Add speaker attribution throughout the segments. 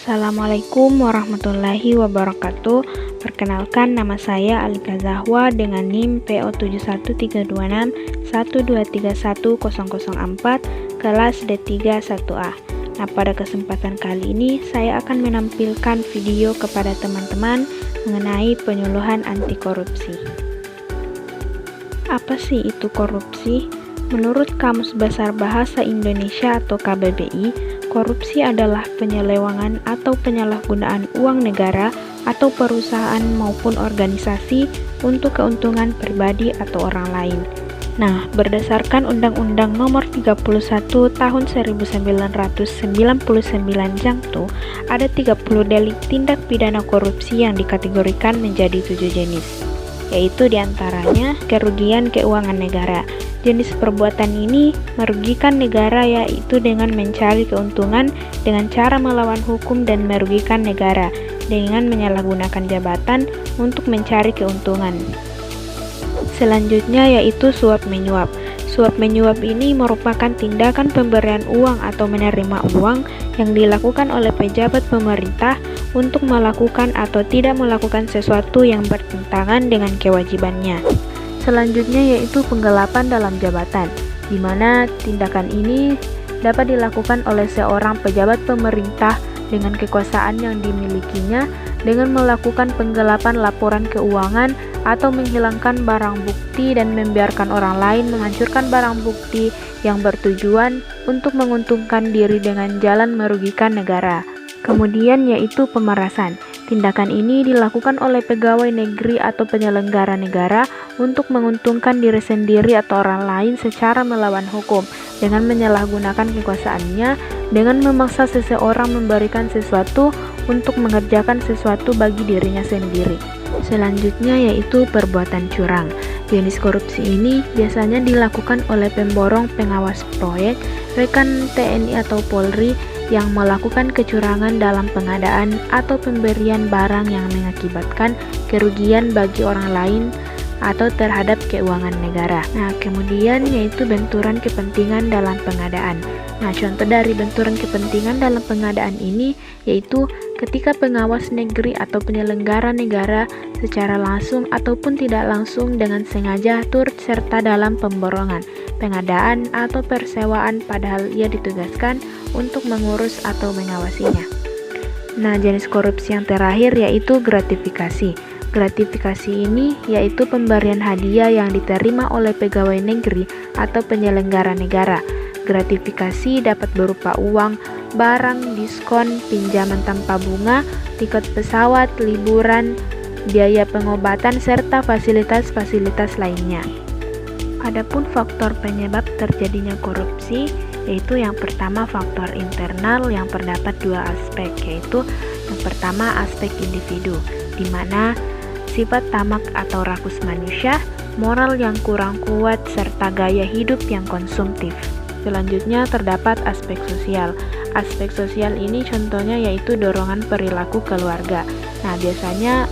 Speaker 1: Assalamualaikum warahmatullahi wabarakatuh. Perkenalkan, nama saya Alika Zahwa dengan NIM PO7132612310004 kelas D3 1A. Nah, pada kesempatan kali ini saya akan menampilkan video kepada teman-teman mengenai penyuluhan anti korupsi. Apa sih itu korupsi? Menurut Kamus Besar Bahasa Indonesia atau KBBI, korupsi adalah penyelewengan atau penyalahgunaan uang negara atau perusahaan maupun organisasi untuk keuntungan pribadi atau orang lain. Nah, berdasarkan Undang-Undang Nomor 31 Tahun 1999 Jangtu, ada 30 delik tindak pidana korupsi yang dikategorikan menjadi 7 jenis, yaitu diantaranya kerugian keuangan negara. Jenis perbuatan ini merugikan negara, yaitu dengan mencari keuntungan dengan cara melawan hukum dan merugikan negara dengan menyalahgunakan jabatan untuk mencari keuntungan. Selanjutnya yaitu suap menyuap. Suap menyuap ini merupakan tindakan pemberian uang atau menerima uang yang dilakukan oleh pejabat pemerintah untuk melakukan atau tidak melakukan sesuatu yang bertentangan dengan kewajibannya. Selanjutnya yaitu penggelapan dalam jabatan, di mana tindakan ini dapat dilakukan oleh seorang pejabat pemerintah dengan kekuasaan yang dimilikinya dengan melakukan penggelapan laporan keuangan atau menghilangkan barang bukti dan membiarkan orang lain menghancurkan barang bukti yang bertujuan untuk menguntungkan diri dengan jalan merugikan negara. Kemudian yaitu pemerasan. Tindakan ini dilakukan oleh pegawai negeri atau penyelenggara negara untuk menguntungkan diri sendiri atau orang lain secara melawan hukum dengan menyalahgunakan kekuasaannya dengan memaksa seseorang memberikan sesuatu untuk mengerjakan sesuatu bagi dirinya sendiri. Selanjutnya yaitu perbuatan curang. Jenis korupsi ini biasanya dilakukan oleh pemborong, pengawas proyek, rekan TNI atau Polri yang melakukan kecurangan dalam pengadaan atau pemberian barang yang mengakibatkan kerugian bagi orang lain atau terhadap keuangan negara. Nah, kemudian yaitu benturan kepentingan dalam pengadaan. Nah, contoh dari benturan kepentingan dalam pengadaan ini yaitu ketika pengawas negeri atau penyelenggara negara secara langsung ataupun tidak langsung dengan sengaja turut serta dalam pemborongan, pengadaan atau persewaan padahal ia ditugaskan untuk mengurus atau mengawasinya. Nah, jenis korupsi yang terakhir yaitu gratifikasi. Gratifikasi ini yaitu pemberian hadiah yang diterima oleh pegawai negeri atau penyelenggara negara. Gratifikasi dapat berupa uang, barang, diskon, pinjaman tanpa bunga, tiket pesawat, liburan, biaya pengobatan, serta fasilitas-fasilitas lainnya. Adapun faktor penyebab terjadinya korupsi yaitu yang pertama faktor internal yang terdapat dua aspek, yaitu yang pertama aspek individu, di mana sifat tamak atau rakus manusia, moral yang kurang kuat, serta gaya hidup yang konsumtif. Selanjutnya terdapat aspek sosial. Aspek sosial ini contohnya yaitu dorongan perilaku keluarga. Nah, biasanya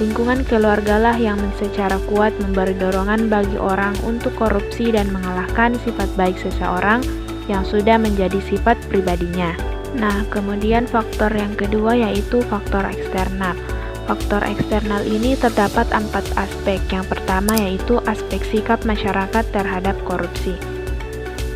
Speaker 1: lingkungan keluargalah yang secara kuat memberi dorongan bagi orang untuk korupsi dan mengalahkan sifat baik seseorang yang sudah menjadi sifat pribadinya. Nah, kemudian faktor yang kedua yaitu faktor eksternal. Faktor eksternal ini terdapat 4 aspek. Yang pertama yaitu aspek sikap masyarakat terhadap korupsi.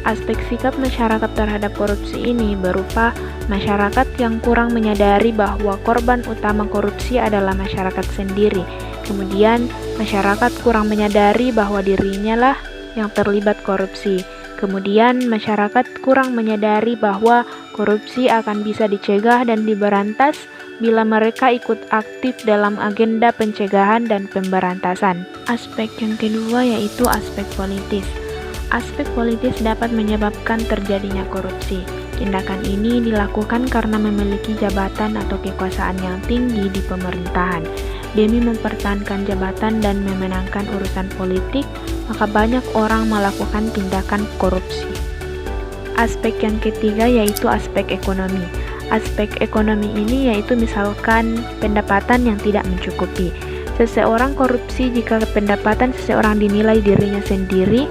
Speaker 1: Aspek sikap masyarakat terhadap korupsi ini berupa masyarakat yang kurang menyadari bahwa korban utama korupsi adalah masyarakat sendiri. Kemudian, masyarakat kurang menyadari bahwa dirinya lah yang terlibat korupsi. Kemudian, masyarakat kurang menyadari bahwa korupsi akan bisa dicegah dan diberantas bila mereka ikut aktif dalam agenda pencegahan dan pemberantasan. Aspek yang kedua yaitu aspek politis. Aspek politis dapat menyebabkan terjadinya korupsi. Tindakan ini dilakukan karena memiliki jabatan atau kekuasaan yang tinggi di pemerintahan. Demi mempertahankan jabatan dan memenangkan urusan politik, maka banyak orang melakukan tindakan korupsi. Aspek yang ketiga yaitu aspek ekonomi. Aspek ekonomi ini yaitu misalkan pendapatan yang tidak mencukupi. Seseorang korupsi jika pendapatan seseorang dinilai dirinya sendiri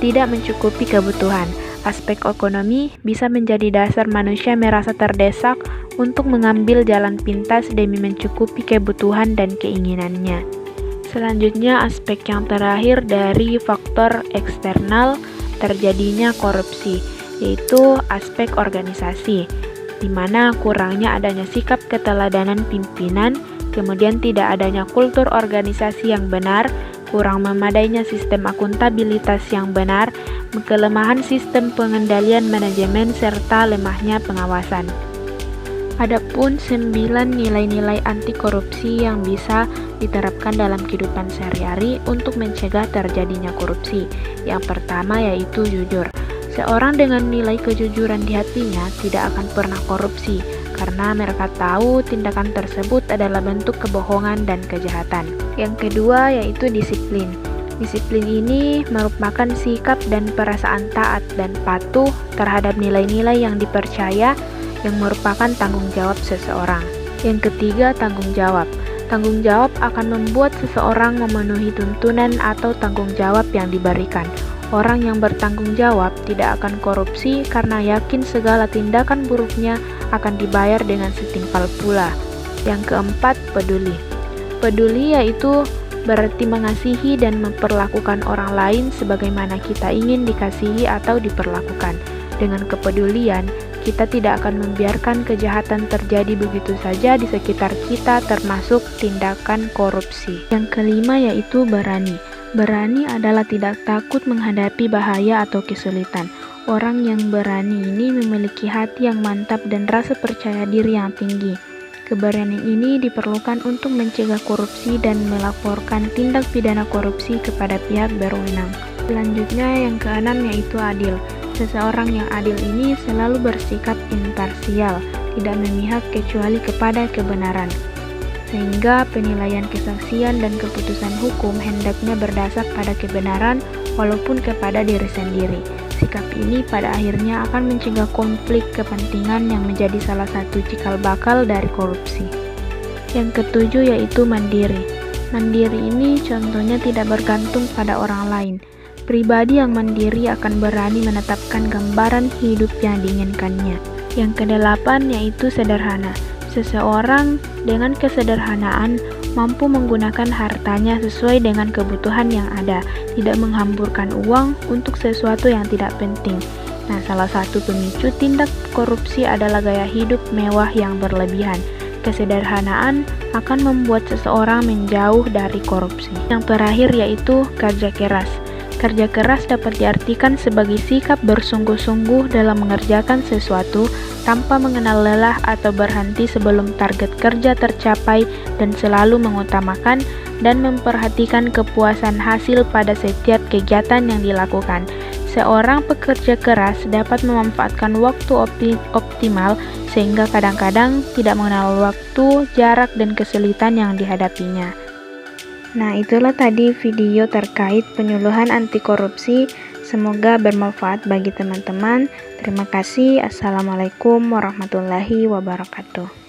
Speaker 1: tidak mencukupi kebutuhan. Aspek ekonomi bisa menjadi dasar manusia merasa terdesak untuk mengambil jalan pintas demi mencukupi kebutuhan dan keinginannya. Selanjutnya, aspek yang terakhir dari faktor eksternal terjadinya korupsi, yaitu aspek organisasi, di mana kurangnya adanya sikap keteladanan pimpinan, kemudian tidak adanya kultur organisasi yang benar, kurang memadainya sistem akuntabilitas yang benar, kelemahan sistem pengendalian manajemen, serta lemahnya pengawasan. Adapun 9 nilai-nilai anti korupsi yang bisa diterapkan dalam kehidupan sehari-hari untuk mencegah terjadinya korupsi. Yang pertama yaitu jujur. Seorang dengan nilai kejujuran di hatinya tidak akan pernah korupsi, karena mereka tahu tindakan tersebut adalah bentuk kebohongan dan kejahatan. Yang kedua yaitu disiplin. Disiplin ini merupakan sikap dan perasaan taat dan patuh terhadap nilai-nilai yang dipercaya, yang merupakan tanggung jawab seseorang. Yang ketiga, tanggung jawab. Tanggung jawab akan membuat seseorang memenuhi tuntunan atau tanggung jawab yang diberikan. Orang yang bertanggung jawab tidak akan korupsi karena yakin segala tindakan buruknya akan dibayar dengan setimpal pula. Yang keempat, peduli. Peduli yaitu berarti mengasihi dan memperlakukan orang lain sebagaimana kita ingin dikasihi atau diperlakukan. Dengan kepedulian, kita tidak akan membiarkan kejahatan terjadi begitu saja di sekitar kita, termasuk tindakan korupsi. Yang kelima yaitu berani. Berani adalah tidak takut menghadapi bahaya atau kesulitan. Orang yang berani ini memiliki hati yang mantap dan rasa percaya diri yang tinggi. Keberanian ini diperlukan untuk mencegah korupsi dan melaporkan tindak pidana korupsi kepada pihak berwenang. Selanjutnya yang keenam yaitu adil. Seseorang yang adil ini selalu bersikap imparsial, tidak memihak kecuali kepada kebenaran. Sehingga penilaian kesaksian dan keputusan hukum hendaknya berdasar pada kebenaran walaupun kepada diri sendiri. Sikap ini pada akhirnya akan mencegah konflik kepentingan yang menjadi salah satu cikal bakal dari korupsi. Yang ketujuh yaitu mandiri. Mandiri ini contohnya tidak bergantung pada orang lain. Pribadi yang mandiri akan berani menetapkan gambaran hidup yang diinginkannya. Yang kedelapan yaitu sederhana. Seseorang dengan kesederhanaan mampu menggunakan hartanya sesuai dengan kebutuhan yang ada, tidak menghamburkan uang untuk sesuatu yang tidak penting. Nah, salah satu pemicu tindak korupsi adalah gaya hidup mewah yang berlebihan. Kesederhanaan akan membuat seseorang menjauh dari korupsi. Yang terakhir yaitu kerja keras. Kerja keras dapat diartikan sebagai sikap bersungguh-sungguh dalam mengerjakan sesuatu tanpa mengenal lelah atau berhenti sebelum target kerja tercapai, dan selalu mengutamakan dan memperhatikan kepuasan hasil pada setiap kegiatan yang dilakukan. Seorang pekerja keras dapat memanfaatkan waktu optimal sehingga kadang-kadang tidak mengenal waktu, jarak, dan kesulitan yang dihadapinya. Nah, itulah tadi video terkait penyuluhan anti korupsi. Semoga bermanfaat bagi teman-teman. Terima kasih. Assalamualaikum warahmatullahi wabarakatuh.